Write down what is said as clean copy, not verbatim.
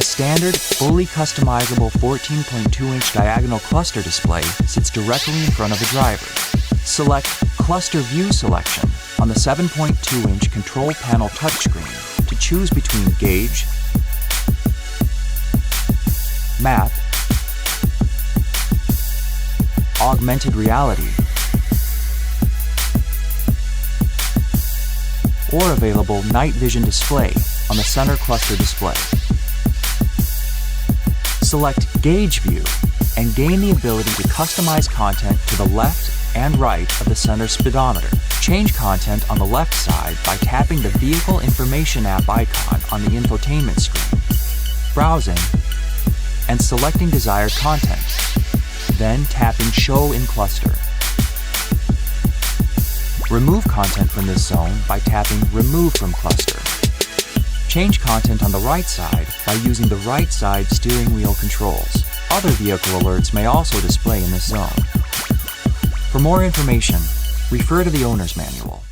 standard, fully customizable 14.2-inch diagonal cluster display sits directly in front of the driver. Select Cluster View Selection on the 7.2-inch control panel touchscreen to choose between Gauge, Map, Augmented Reality, or available Night Vision Display on the center cluster display. Select Gauge View and gain the ability to customize content to the left and right of the center speedometer. Change content on the left side by tapping the Vehicle Information app icon on the infotainment screen, browsing, and selecting desired content, then tapping Show in Cluster. Remove content from this zone by tapping Remove from Cluster. Change content on the right side by using the right side steering wheel controls. Other vehicle alerts may also display in this zone. For more information, refer to the owner's manual.